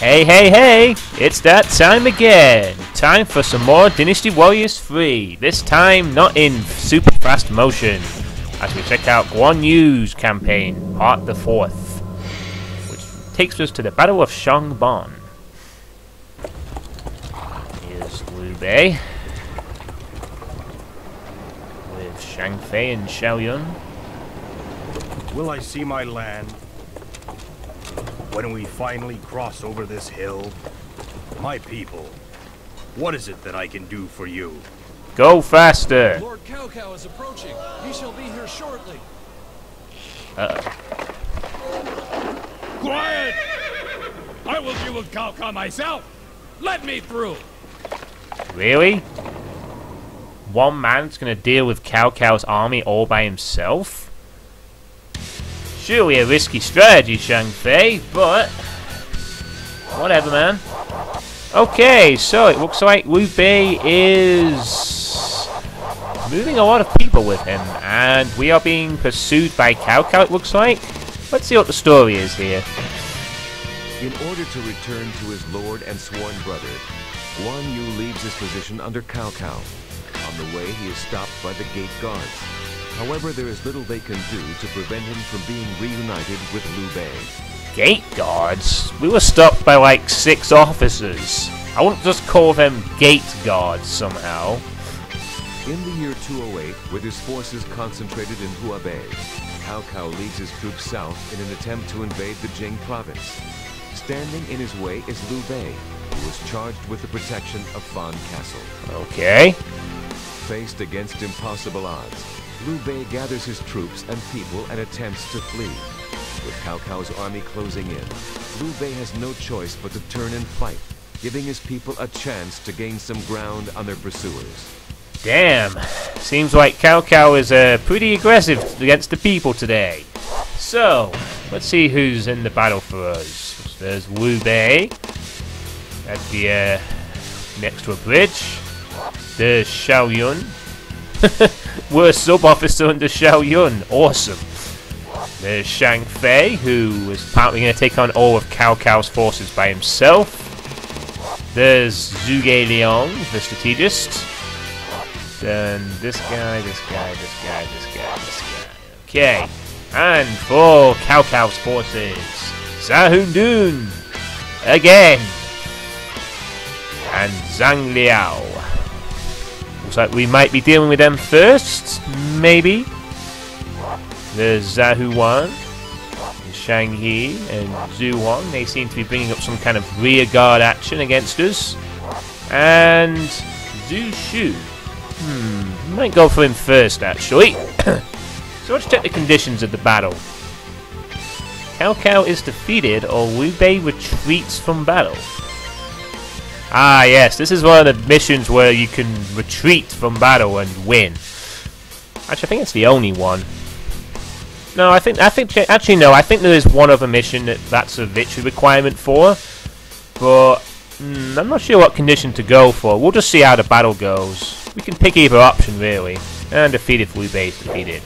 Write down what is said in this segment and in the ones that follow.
Hey, hey, hey! It's that time again! Time for some more Dynasty Warriors 3. This time, not in super fast motion. As we check out Guan Yu's campaign, part the 4th. Which takes us to the Battle of Changban. Here's Liu Bei. With Zhang Fei and Cao Cao. Will I see my land when we finally cross over this hill? My people, what is it that I can do for you? Go faster! Lord Cao Cao is approaching. He shall be here shortly. Quiet! I will deal with Cao Cao myself. Let me through. Really? One man's gonna deal with Cao Cao's army all by himself? Surely a risky strategy, Zhang Fei, but whatever, man. Okay, so it looks like Liu Bei is moving a lot of people with him, and we are being pursued by Cao Cao, it looks like. Let's see what the story is here. In order to return to his lord and sworn brother, Guan Yu leaves his position under Cao Cao. On the way, he is stopped by the gate guards. However, there is little they can do to prevent him from being reunited with Liu Bei. Gate guards? We were stopped by like 6 officers. I wouldn't just call them gate guards somehow. In the year 208, with his forces concentrated in Huabei, Cao Cao leads his troops south in an attempt to invade the Jing province. Standing in his way is Liu Bei, who is charged with the protection of Fan Castle. Okay. Faced against impossible odds, Liu Bei gathers his troops and people and attempts to flee. With Cao Cao's army closing in, Liu Bei has no choice but to turn and fight, giving his people a chance to gain some ground on their pursuers. Damn. Seems like Cao Cao is pretty aggressive against the people today. So, let's see who's in the battle for us. There's Liu Bei. That'd be next to a bridge. There's Cao Cao. We're a sub-officer under Cao Cao. Awesome. There's Zhang Fei, who is apparently going to take on all of Cao Cao's forces by himself. There's Zhuge Liang, the strategist. Then this guy, this guy, this guy, this guy, this guy. Okay. And for Cao Cao's forces, Zhahun Dun. Again. And Zhang Liao. Looks like we might be dealing with them first, maybe. There's Zhu Wan, Shang He, and Zhu Huang. They seem to be bringing up some kind of rear guard action against us. And Zhu Shu. Might go for him first, actually. So let's check the conditions of the battle. Cao Cao is defeated, or Liu Bei retreats from battle. Ah, yes, this is one of the missions where you can retreat from battle and win. Actually, I think it's the only one. No, I think there is one other mission that's a victory requirement for. But, I'm not sure what condition to go for. We'll just see how the battle goes. We can pick either option, really. And defeat if Liu Bei is defeated.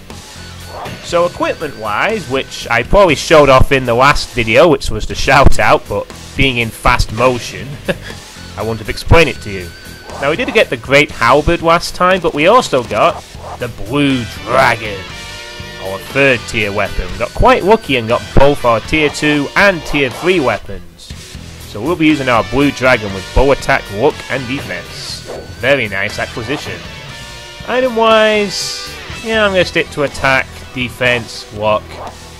So, equipment-wise, which I probably showed off in the last video, which was the shout-out, but being in fast motion, I wouldn't have explained it to you. Now, we did get the Great Halberd last time, but we also got the Blue Dragon, our 3rd tier weapon. We got quite lucky and got both our tier 2 and tier 3 weapons. So we'll be using our Blue Dragon with bow attack, look, and defense. Very nice acquisition. Item-wise, yeah, I'm going to stick to attack, defense, lock,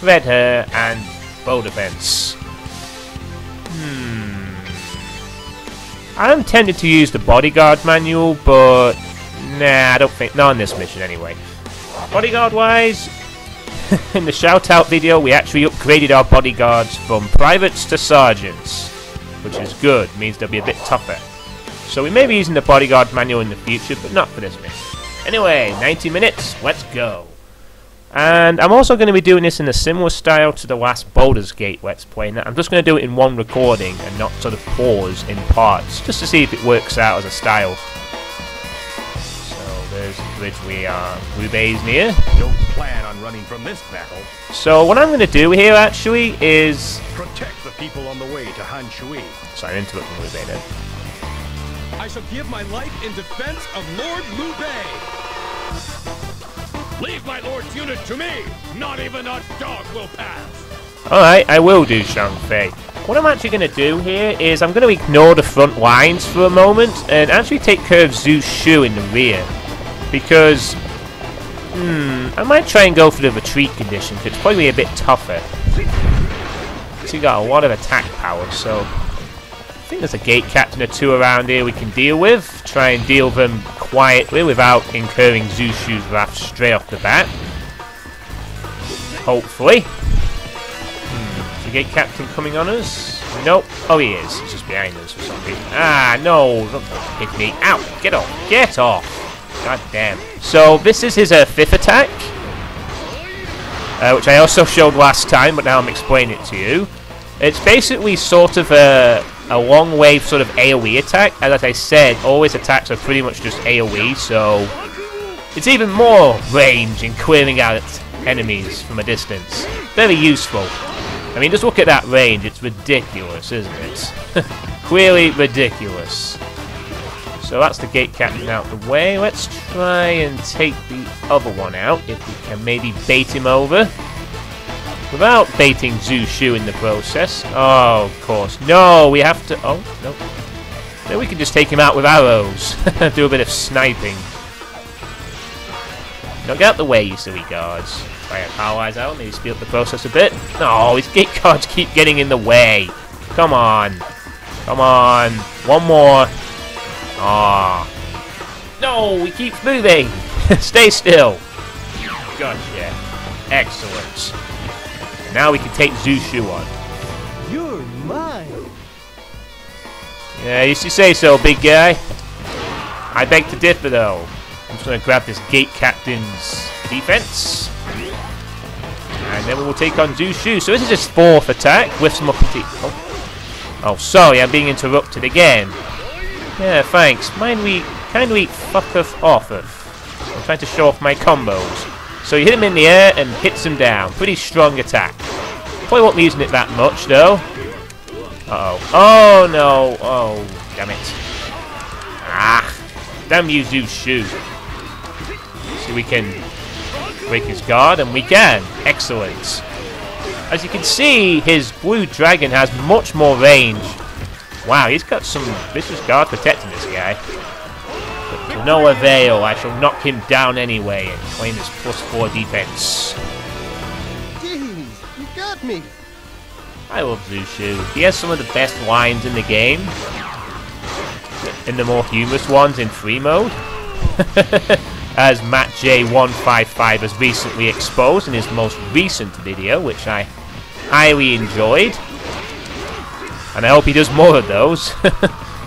red hair, and bow defense. I'm tempted to use the bodyguard manual, but nah, I don't think, not on this mission anyway. Bodyguard-wise, in the shout-out video, we actually upgraded our bodyguards from privates to sergeants, which is good, means they'll be a bit tougher. So we may be using the bodyguard manual in the future, but not for this mission. Anyway, 90 minutes, let's go. And I'm also going to be doing this in a similar style to the last Baldur's Gate Let's Play. I'm just going to do it in one recording and not sort of pause in parts, just to see if it works out as a style. So there's the bridge we are. Liu Bei's near. Don't plan on running from this battle. So what I'm going to do here actually is protect the people on the way to Han Shui. Sorry, I'm interrupting Liu Bei then. I shall give my life in defense of Lord Liu Bei. Leave my lord's unit to me. Not even a dog will pass. Alright, I will do, Zhang Fei. What I'm actually going to do here is I'm going to ignore the front lines for a moment and actually take care of Zhu Shu in the rear. Because, I might try and go for the retreat condition, because it's probably a bit tougher. So you got a lot of attack power, so I think there's a gate captain or two around here we can deal with. Try and deal them quietly without incurring Zhu Shu's wrath straight off the bat. Hopefully. Is the gate captain coming on us? Nope. Oh, he is. He's just behind us for some reason. Ah, no. Don't hit me. Ow. Get off. Get off. God damn. So, this is his 5th attack. Which I also showed last time, but now I'm explaining it to you. It's basically sort of a long wave sort of AoE attack. As I said, all his attacks are pretty much just AoE, so it's even more range in clearing out enemies from a distance. Very useful. I mean, just look at that range. It's ridiculous, isn't it? Clearly ridiculous. So that's the gate captain out the way. Let's try and take the other one out, if we can maybe bait him over. Without baiting Zhu Shu in the process. Oh, of course. No, we have to... Oh, no. Then we can just take him out with arrows. Do a bit of sniping. Now get out the way, you silly guards. Try our allies out, maybe speed up the process a bit. No, these gate guards keep getting in the way. Come on. Come on. One more. Ah. No, he keeps moving. Stay still. Gotcha. Excellent. Now we can take Zhu Shu on. You're mine. Yeah, you say so, big guy. I beg to differ, though. I'm just going to grab this gate captain's defense. And then we will take on Zhu Shu. So this is his 4th attack with some up. Oh, sorry, I'm being interrupted again. Yeah, thanks. Kindly fuck off. I'm trying to show off my combos. So you hit him in the air and hits him down. Pretty strong attack. Probably won't be using it that much, though. Uh-oh. Oh, no. Oh, damn it. Ah. Damn you, Zhu Shu. So we can break his guard, and we can. Excellent. As you can see, his blue dragon has much more range. Wow, he's got some vicious guard protecting this guy. But to no avail, I shall knock him down anyway and claim his +4 defense. Jeez, you got me. I love Zhu Shu. He has some of the best lines in the game. In the more humorous ones in free mode. As Matt J155 has recently exposed in his most recent video, which I highly enjoyed. And I hope he does more of those.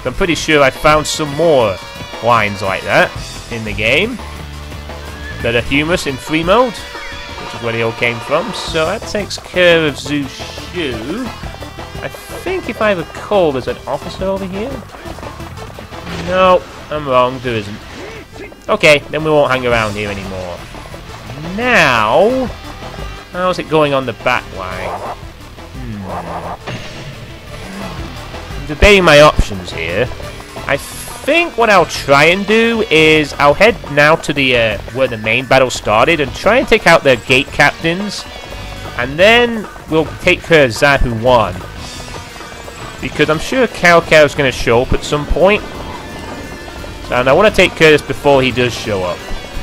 I'm pretty sure I found some more lines like that in the game that are humorous in free mode, which is where they all came from. So that takes care of Zhu Shu. I think if I recall, there's an officer over here. No, I'm wrong, there isn't. Okay, then we won't hang around here anymore. Now, how's it going on the back line? I'm debating my options here. I think what I'll try and do is I'll head now to the where the main battle started and try and take out their gate captains, and then we'll take care of Zahu 1. Because I'm sure Cao Cao is going to show up at some point. And I want to take care of this before he does show up.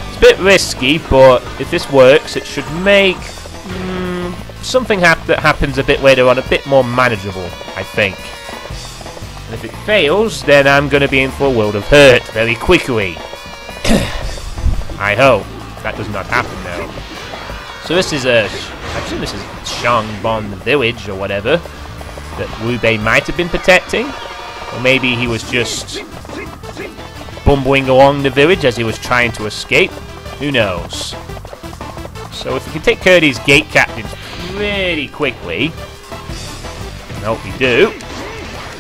It's a bit risky, but if this works, it should make something that happens a bit later on a bit more manageable, I think. And if it fails, then I'm going to be in for a world of hurt very quickly. I hope that does not happen, though. So this is I assume this is Chang the village or whatever that Liu Bei might have been protecting, or maybe he was just bumbling along the village as he was trying to escape. Who knows? So if we can take care of these gate captains pretty quickly, I hope we do.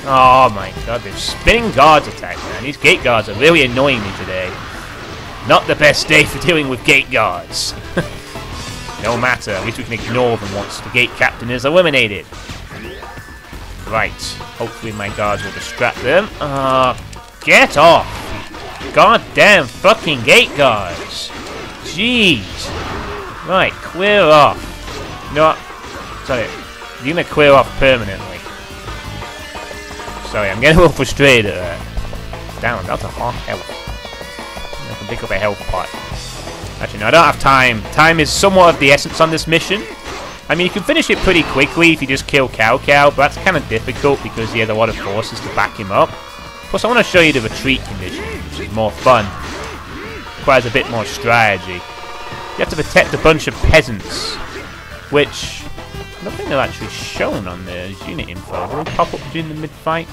Oh my god, they're spinning guards attack, man. These gate guards are really annoying me today. Not the best day for dealing with gate guards. No matter, at least we can ignore them once the gate captain is eliminated. Right. Hopefully my guards will distract them. Get off! Goddamn fucking gate guards! Jeez! Right, clear off. No, sorry. You're gonna clear off permanently. Sorry, I'm getting a little frustrated at that. Down to half health. I can pick up a health pot. Actually, no, I don't have time. Time is somewhat of the essence on this mission. I mean, you can finish it pretty quickly if you just kill Cao Cao, but that's kind of difficult because he has a lot of forces to back him up. Plus, I want to show you the retreat condition, which is more fun. Requires a bit more strategy. You have to protect a bunch of peasants, which I don't think they're actually shown on the unit info. Will they pop up during the mid-fight?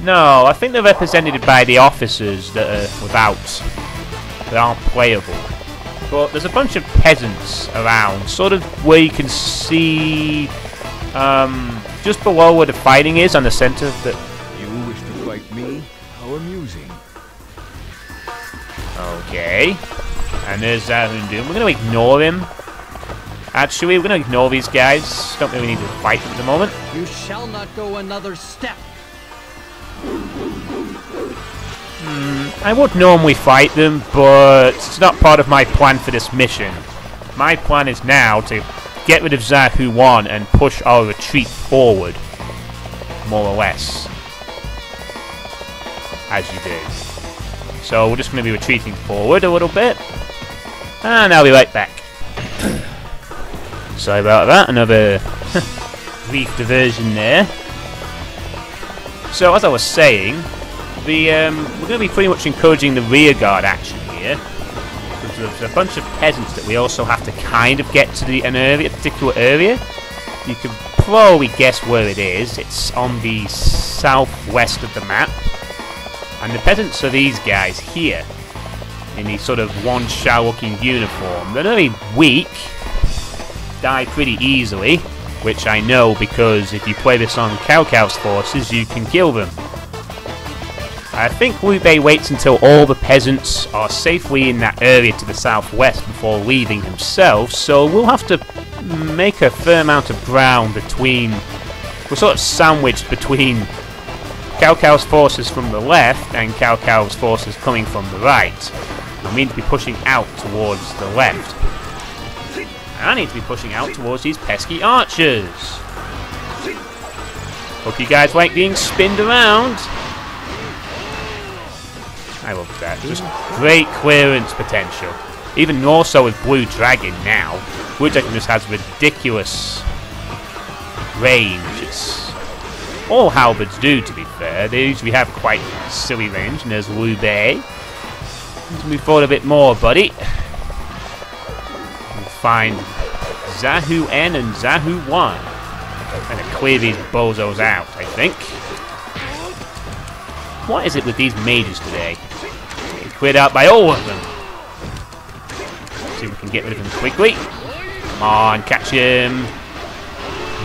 No, I think they're represented by the officers that are that aren't playable. But there's a bunch of peasants around, sort of where you can see just below where the fighting is on the center of the... You wish to fight me? How amusing. Okay. And there's Zahundun. We're going to ignore him. Actually, we're going to ignore these guys. Don't really need to fight them at the moment. You shall not go another step. I would normally fight them, but it's not part of my plan for this mission. My plan is now to get rid of Zahu 1 and push our retreat forward, more or less. As you do. So we're just going to be retreating forward a little bit. And I'll be right back. Sorry about that, another brief diversion there. So as I was saying, we're going to be pretty much encouraging the rearguard action here. Because there's a bunch of peasants that we also have to kind of get to a particular area. You can probably guess where it is. It's on the southwest of the map. And the peasants are these guys here. In these sort of one-shot looking uniform. They're very weak. Die pretty easily. Which I know because if you play this on Cao Cao's forces, you can kill them. I think Liu Bei waits until all the peasants are safely in that area to the southwest before leaving himself, so we'll have to make a fair amount of ground between... We're sort of sandwiched between Cao Cao's forces from the left and Cao Cao's forces coming from the right. And we need to be pushing out towards the left. And I need to be pushing out towards these pesky archers. Hope you guys like being spinned around. I love that. Just great clearance potential. Even more so with Blue Dragon now. Blue Dragon just has ridiculous range. It's all halberds do, to be fair. They usually have quite silly range. And there's Liu Bei. Let's move forward a bit more, buddy. We'll find Zahu N and Zahu 1. I'm going to clear these bozos out, I think. What is it with these mages today? Getting cleared out by all of them. See if we can get rid of him quickly. Come on, catch him.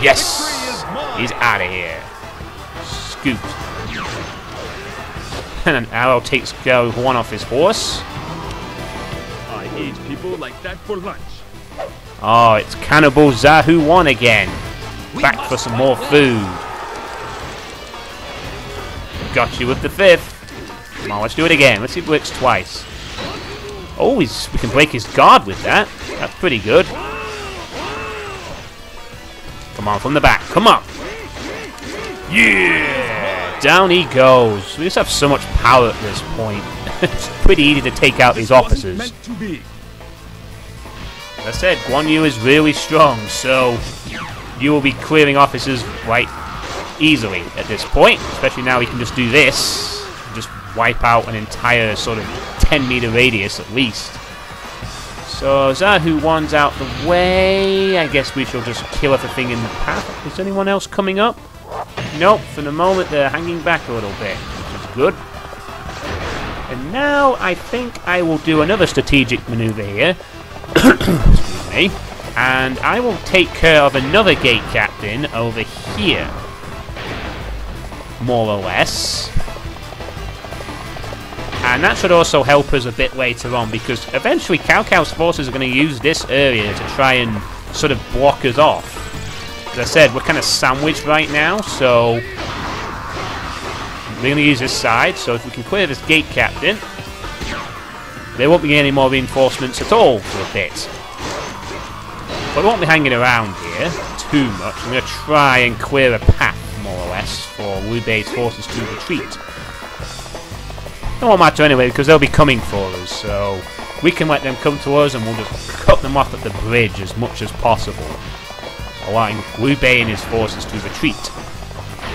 Yes! He's out of here. Scoot. And an arrow takes Cao 1 off his horse. I eat people like that for lunch. Oh, it's Cannibal Zahu 1 again. Back for some more food. Got you with the 5th. Come on, let's do it again. Let's see if it works twice. Oh, we can break his guard with that. That's pretty good. Come on, from the back. Come on. Yeah! Down he goes. We just have so much power at this point. It's pretty easy to take out these officers. As I said, Guan Yu is really strong, so you will be clearing officers right easily at this point. Especially now we can just do this. Just wipe out an entire sort of 10-meter radius at least. So Zahu 1's out the way. I guess we shall just kill everything in the path. Is anyone else coming up? Nope, for the moment they're hanging back a little bit, which is good. And now I think I will do another strategic maneuver here. Excuse me. And I will take care of another gate captain over here. More or less. And that should also help us a bit later on, because eventually Cao Cao's forces are going to use this area to try and sort of block us off. As I said, we're kind of sandwiched right now, so we're going to use this side. So if we can clear this gate captain, there won't be any more reinforcements at all for a bit. But we won't be hanging around here too much. I'm going to try and clear a path, more or less, for Liu Bei's forces to retreat. It won't matter anyway, because they'll be coming for us, so we can let them come to us and we'll just cut them off at the bridge as much as possible, allowing Liu Bei and his forces to retreat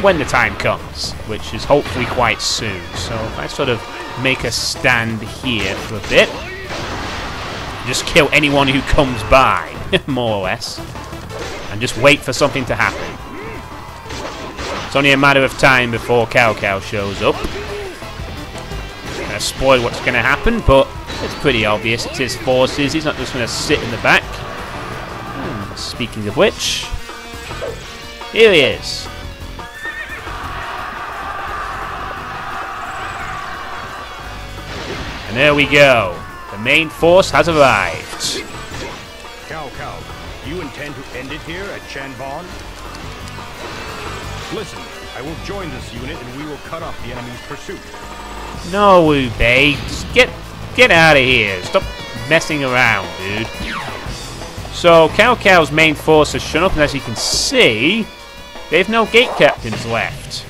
when the time comes, which is hopefully quite soon. So if I sort of make a stand here for a bit, just kill anyone who comes by, more or less, and just wait for something to happen. It's only a matter of time before Cao Cao shows up. Gonna spoil what's gonna happen, but it's pretty obvious. It's his forces. He's not just gonna sit in the back. Speaking of which, here he is. And there we go. The main force has arrived. Cao Cao, you intend to end it here at Shanban? Listen, I will join this unit and we will cut off the enemy's pursuit. No, Liu Bei, just get out of here. Stop messing around, dude. So, Cao Cao's main force has shown up, and as you can see, they've no gate captains left.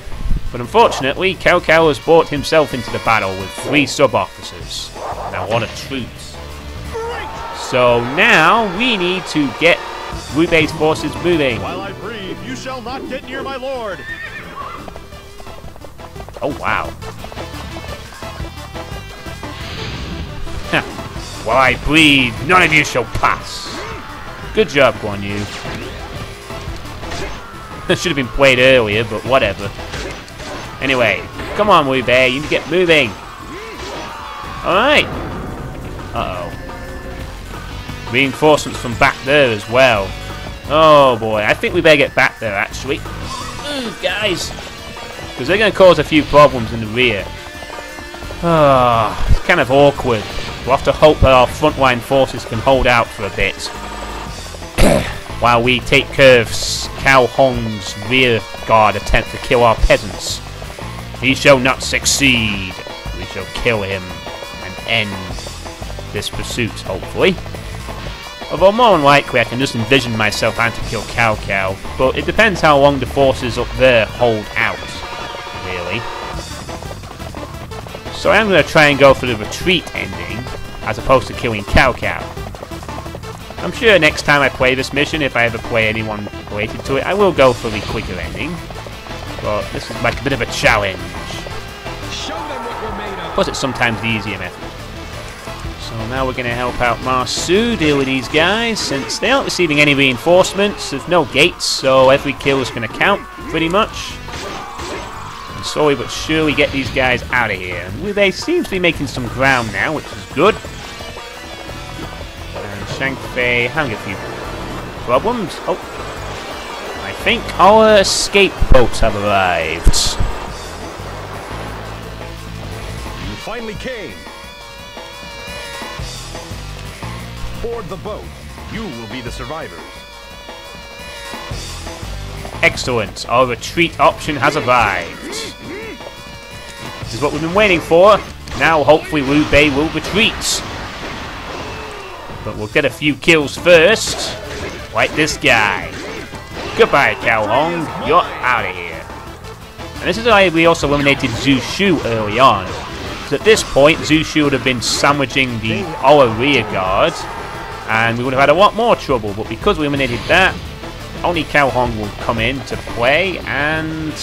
But unfortunately, Cao Cao has brought himself into the battle with 3 sub-officers and a lot of troops. So now, we need to get Liu Bei's forces moving. While I breathe, you shall not get near my lord. Oh, wow. While I breathe, none of you shall pass. Good job, Guan Yu. That should have been played earlier, but whatever. Anyway, come on, Liu Bei, you need to get moving. Alright. Uh-oh. Reinforcements from back there as well. Oh boy, I think we better get back there actually. Guys. Because they're going to cause a few problems in the rear. It's kind of awkward. We'll have to hope that our frontline forces can hold out for a bit. While we take care of Cao Hong's rear guard attempt to kill our peasants. He shall not succeed. We shall kill him and end this pursuit, hopefully. Although more than likely I can just envision myself having to kill Cao Cao, but it depends how long the forces up there hold out, really. So I'm going to try and go for the retreat ending, as opposed to killing Cao Cao. I'm sure next time I play this mission, if I ever play anyone related to it, I will go for the quicker ending. But this is like a bit of a challenge. Show them what we're made of. Plus it's sometimes the easier method. So now we're going to help out Ma Su deal with these guys, since they aren't receiving any reinforcements, there's no gates, so every kill is going to count, pretty much. And slowly but surely get these guys out of here. And Liu Bei seems to be making some ground now, which is good. And Zhang Fei having a few problems. Oh, I think our escape boats have arrived. You finally came. Board the boat. You will be the survivors. Excellent. Our retreat option has arrived. This is what we've been waiting for. Now hopefully Liu Bei will retreat. But we'll get a few kills first. Like this guy. Goodbye, Cao Hong. You're out of here. And this is why we also eliminated Zhu Shu early on. Because at this point, Zhu Shu would have been sandwiching our rear guard. And we would have had a lot more trouble. But because we eliminated that, only Cao Hong will come in to play and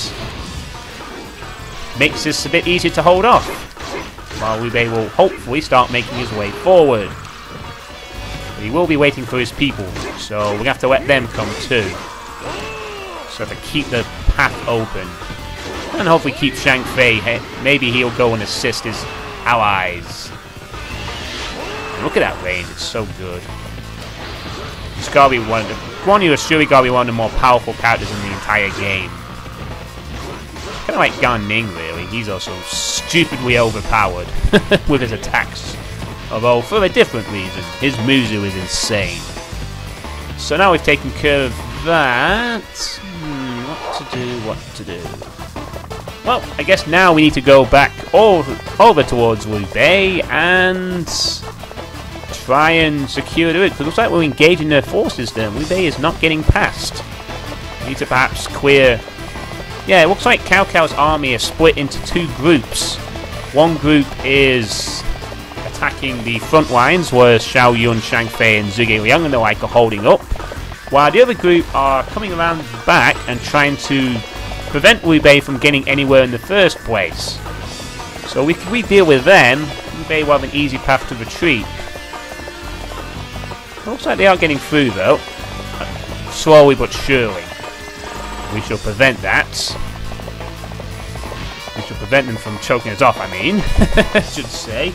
makes this a bit easier to hold off. While Liu Bei will hopefully start making his way forward. But he will be waiting for his people, so we're going to have to let them come too. So to keep the path open. And hopefully keep Zhang Fei. Maybe he'll go and assist his allies. And look at that range, it's so good. It's got to be one of the... Guan Yu has surely got to be one of the more powerful characters in the entire game. Kind of like Gan Ning, really. He's also stupidly overpowered with his attacks. Although, for a different reason, his Muzu is insane. So now we've taken care of that... what to do? Well, I guess now we need to go back over towards Liu Bei and try and secure the route. Because it looks like we're engaging their forces there. Liu Bei is not getting past. We need to perhaps clear... Yeah, it looks like Cao Cao's army is split into two groups. One group is attacking the front lines, whereas Xiao Yun, Zhang Fei, and Zhuge Liang and the like are holding up, while the other group are coming around the back and trying to prevent Liu Bei from getting anywhere in the first place. So if we deal with them, Liu Bei will have an easy path to retreat. Looks like they are getting through though, slowly but surely. We shall prevent that. We shall prevent them from choking us off, I mean, I should say.